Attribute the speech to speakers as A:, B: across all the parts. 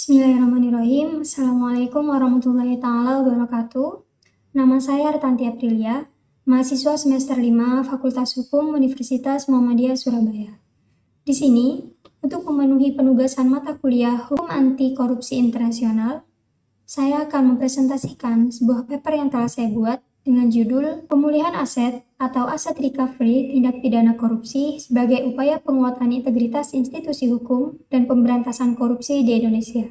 A: Bismillahirrahmanirrahim. Assalamualaikum warahmatullahi taala wabarakatuh. Nama saya Artanti Aprilia, mahasiswa semester 5 Fakultas Hukum Universitas Muhammadiyah Surabaya. Di sini, untuk memenuhi penugasan mata kuliah Hukum Anti Korupsi Internasional, saya akan mempresentasikan sebuah paper yang telah saya buat dengan judul Pemulihan Aset atau Asset Recovery Tindak Pidana Korupsi sebagai Upaya Penguatan Integritas Institusi Hukum dan Pemberantasan Korupsi di Indonesia.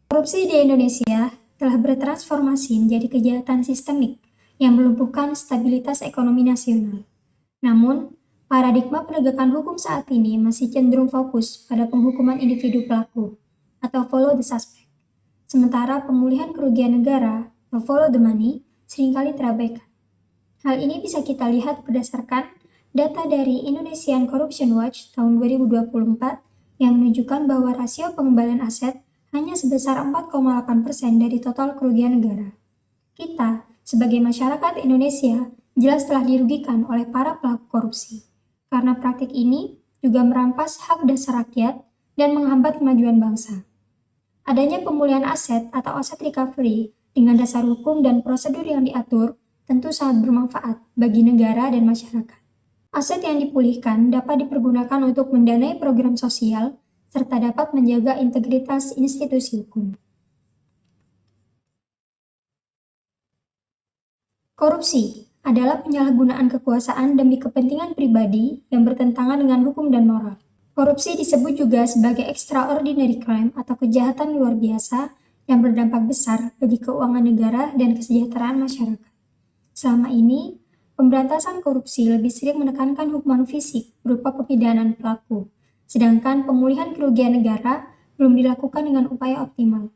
A: Korupsi di Indonesia telah bertransformasi menjadi kejahatan sistemik yang melumpuhkan stabilitas ekonomi nasional. Namun, paradigma penegakan hukum saat ini masih cenderung fokus pada penghukuman individu pelaku atau follow the suspect. Sementara pemulihan kerugian negara atau follow the money seringkali terabaikan. Hal ini bisa kita lihat berdasarkan data dari Indonesian Corruption Watch tahun 2024 yang menunjukkan bahwa rasio pengembalian aset hanya sebesar 4,8% dari total kerugian negara. Kita, sebagai masyarakat Indonesia, jelas telah dirugikan oleh para pelaku korupsi, karena praktik ini juga merampas hak dasar rakyat dan menghambat kemajuan bangsa. Adanya pemulihan aset atau asset recovery dengan dasar hukum dan prosedur yang diatur tentu sangat bermanfaat bagi negara dan masyarakat. Aset yang dipulihkan dapat dipergunakan untuk mendanai program sosial serta dapat menjaga integritas institusi hukum. Korupsi adalah penyalahgunaan kekuasaan demi kepentingan pribadi yang bertentangan dengan hukum dan moral. Korupsi disebut juga sebagai extraordinary crime atau kejahatan luar biasa yang berdampak besar bagi keuangan negara dan kesejahteraan masyarakat. Selama ini, pemberantasan korupsi lebih sering menekankan hukuman fisik berupa pemidanaan pelaku, sedangkan pemulihan kerugian negara belum dilakukan dengan upaya optimal.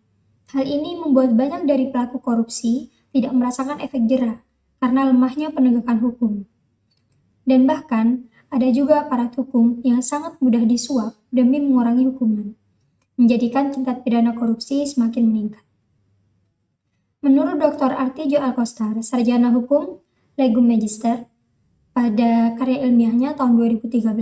A: Hal ini membuat banyak dari pelaku korupsi tidak merasakan efek jera karena lemahnya penegakan hukum. Dan bahkan, ada juga aparat hukum yang sangat mudah disuap demi mengurangi hukuman, menjadikan tingkat pidana korupsi semakin meningkat. Menurut Dr. Artijo Alkostar, sarjana hukum Legum Magister, pada karya ilmiahnya tahun 2013,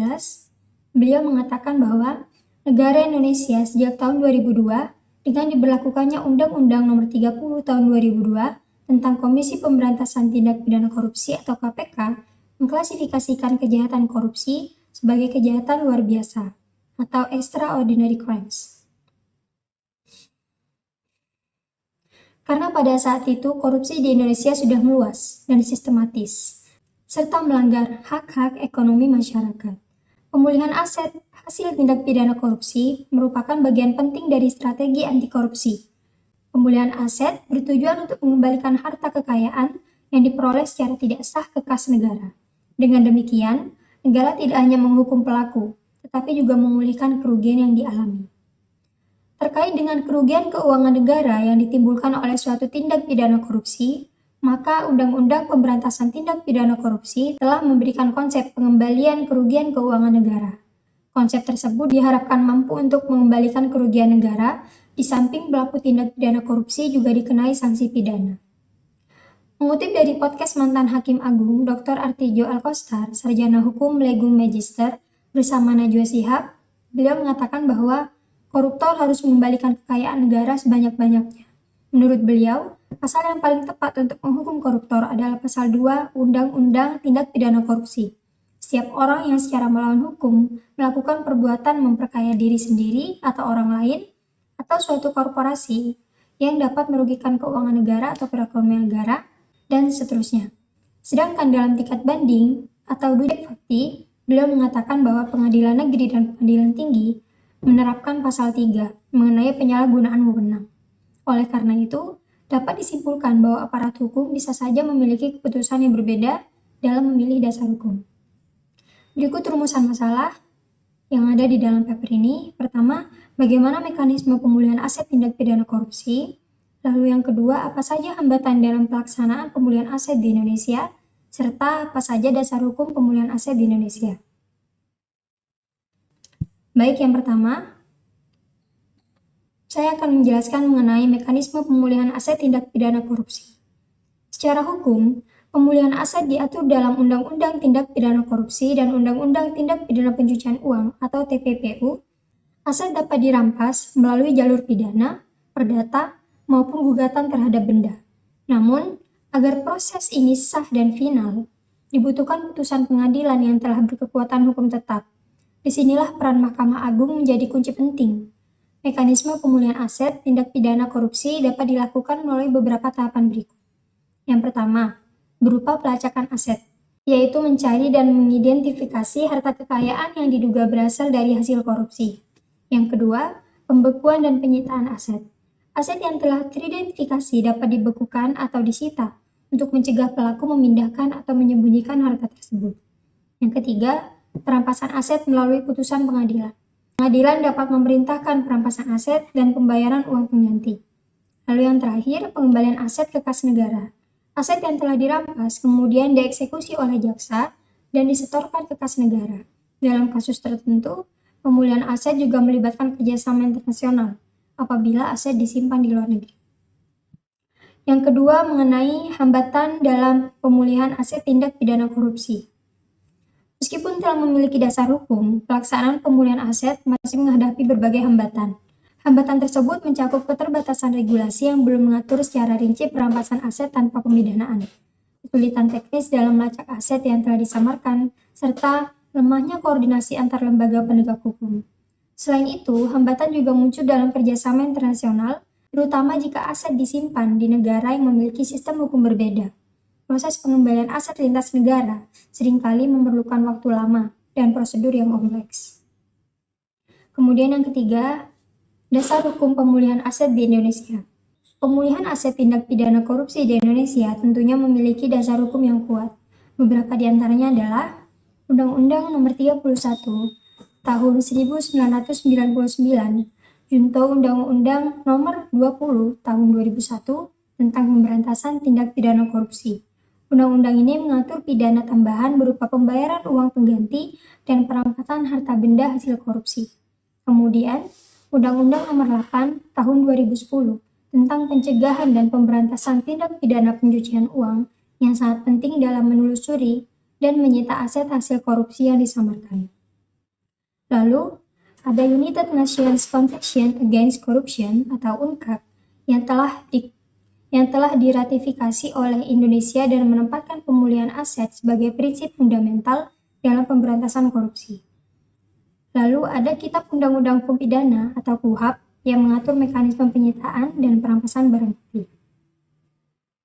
A: beliau mengatakan bahwa negara Indonesia sejak tahun 2002 dengan diberlakukannya Undang-Undang Nomor 30 Tahun 2002 tentang Komisi Pemberantasan Tindak Pidana Korupsi atau KPK mengklasifikasikan kejahatan korupsi sebagai kejahatan luar biasa atau extraordinary crimes. Karena pada saat itu korupsi di Indonesia sudah meluas dan sistematis, serta melanggar hak-hak ekonomi masyarakat. Pemulihan aset hasil tindak pidana korupsi merupakan bagian penting dari strategi anti korupsi. Pemulihan aset bertujuan untuk mengembalikan harta kekayaan yang diperoleh secara tidak sah ke kas negara. Dengan demikian, negara tidak hanya menghukum pelaku, tetapi juga memulihkan kerugian yang dialami. Terkait dengan kerugian keuangan negara yang ditimbulkan oleh suatu tindak pidana korupsi, maka Undang-Undang Pemberantasan Tindak Pidana Korupsi telah memberikan konsep pengembalian kerugian keuangan negara. Konsep tersebut diharapkan mampu untuk mengembalikan kerugian negara, di samping pelaku tindak pidana korupsi juga dikenai sanksi pidana. Mengutip dari podcast mantan Hakim Agung, Dr. Artijo Alkostar, sarjana hukum Legum Magister, bersama Najwa Shihab, beliau mengatakan bahwa koruptor harus mengembalikan kekayaan negara sebanyak-banyaknya. Menurut beliau, pasal yang paling tepat untuk menghukum koruptor adalah pasal 2 Undang-Undang Tindak Pidana Korupsi. Setiap orang yang secara melawan hukum melakukan perbuatan memperkaya diri sendiri atau orang lain atau suatu korporasi yang dapat merugikan keuangan negara atau perekonomian negara, dan seterusnya. Sedangkan dalam tingkat banding atau dudek fakti, beliau mengatakan bahwa pengadilan negeri dan pengadilan tinggi menerapkan pasal 3 mengenai penyalahgunaan wewenang. Oleh karena itu, dapat disimpulkan bahwa aparat hukum bisa saja memiliki keputusan yang berbeda dalam memilih dasar hukum. Berikut rumusan masalah yang ada di dalam paper ini. Pertama, bagaimana mekanisme pemulihan aset tindak pidana korupsi. Lalu yang kedua, apa saja hambatan dalam pelaksanaan pemulihan aset di Indonesia, serta apa saja dasar hukum pemulihan aset di Indonesia. Baik, yang pertama, saya akan menjelaskan mengenai mekanisme pemulihan aset tindak pidana korupsi. Secara hukum, pemulihan aset diatur dalam Undang-Undang Tindak Pidana Korupsi dan Undang-Undang Tindak Pidana Pencucian Uang atau TPPU. Aset dapat dirampas melalui jalur pidana, perdata, maupun gugatan terhadap benda. Namun, agar proses ini sah dan final, dibutuhkan putusan pengadilan yang telah berkekuatan hukum tetap. Disinilah peran Mahkamah Agung menjadi kunci penting. Mekanisme pemulihan aset tindak pidana korupsi dapat dilakukan melalui beberapa tahapan berikut. Yang pertama, berupa pelacakan aset, yaitu mencari dan mengidentifikasi harta kekayaan yang diduga berasal dari hasil korupsi. Yang kedua, pembekuan dan penyitaan aset. Aset yang telah teridentifikasi dapat dibekukan atau disita untuk mencegah pelaku memindahkan atau menyembunyikan harta tersebut. Yang ketiga, perampasan aset melalui putusan pengadilan. Pengadilan dapat memerintahkan perampasan aset dan pembayaran uang pengganti. Lalu yang terakhir, pengembalian aset ke kas negara. Aset yang telah dirampas kemudian dieksekusi oleh jaksa dan disetorkan ke kas negara. Dalam kasus tertentu, pemulihan aset juga melibatkan kerjasama internasional apabila aset disimpan di luar negeri. Yang kedua, mengenai hambatan dalam pemulihan aset tindak pidana korupsi. Meskipun telah memiliki dasar hukum, pelaksanaan pemulihan aset masih menghadapi berbagai hambatan. Hambatan tersebut mencakup keterbatasan regulasi yang belum mengatur secara rinci perampasan aset tanpa pemidanaan, kesulitan teknis dalam melacak aset yang telah disamarkan, serta lemahnya koordinasi antar lembaga penegak hukum. Selain itu, hambatan juga muncul dalam kerjasama internasional, terutama jika aset disimpan di negara yang memiliki sistem hukum berbeda. Proses pengembalian aset lintas negara seringkali memerlukan waktu lama dan prosedur yang kompleks. Kemudian yang ketiga, dasar hukum pemulihan aset di Indonesia. Pemulihan aset tindak pidana korupsi di Indonesia tentunya memiliki dasar hukum yang kuat. Beberapa di antaranya adalah Undang-Undang Nomor 31 Tahun 1999, Junto Undang-Undang Nomor 20 Tahun 2001 tentang pemberantasan tindak pidana korupsi. Undang-undang ini mengatur pidana tambahan berupa pembayaran uang pengganti dan perampasan harta benda hasil korupsi. Kemudian, Undang-Undang Nomor 8 Tahun 2010 tentang pencegahan dan pemberantasan tindak pidana pencucian uang yang sangat penting dalam menelusuri dan menyita aset hasil korupsi yang disamarkan. Lalu, ada United Nations Convention Against Corruption atau UNCAC yang telah diratifikasi oleh Indonesia dan menempatkan pemulihan aset sebagai prinsip fundamental dalam pemberantasan korupsi. Lalu ada Kitab Undang-Undang Hukum Pidana atau KUHP yang mengatur mekanisme penyitaan dan perampasan barang bukti.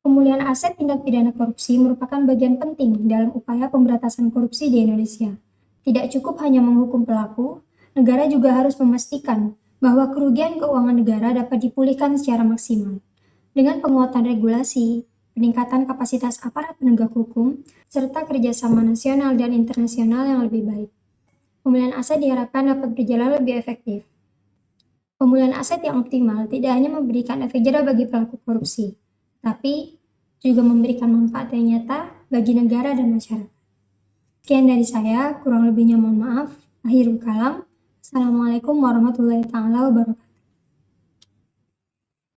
A: Pemulihan aset tindak pidana korupsi merupakan bagian penting dalam upaya pemberantasan korupsi di Indonesia. Tidak cukup hanya menghukum pelaku, negara juga harus memastikan bahwa kerugian keuangan negara dapat dipulihkan secara maksimal. Dengan penguatan regulasi, peningkatan kapasitas aparat penegak hukum, serta kerjasama nasional dan internasional yang lebih baik, pemulihan aset diharapkan dapat berjalan lebih efektif. Pemulihan aset yang optimal tidak hanya memberikan efek jera bagi pelaku korupsi, tapi juga memberikan manfaat yang nyata bagi negara dan masyarakat. Sekian dari saya, kurang lebihnya mohon maaf. Akhirul kalam. Assalamualaikum warahmatullahi wabarakatuh.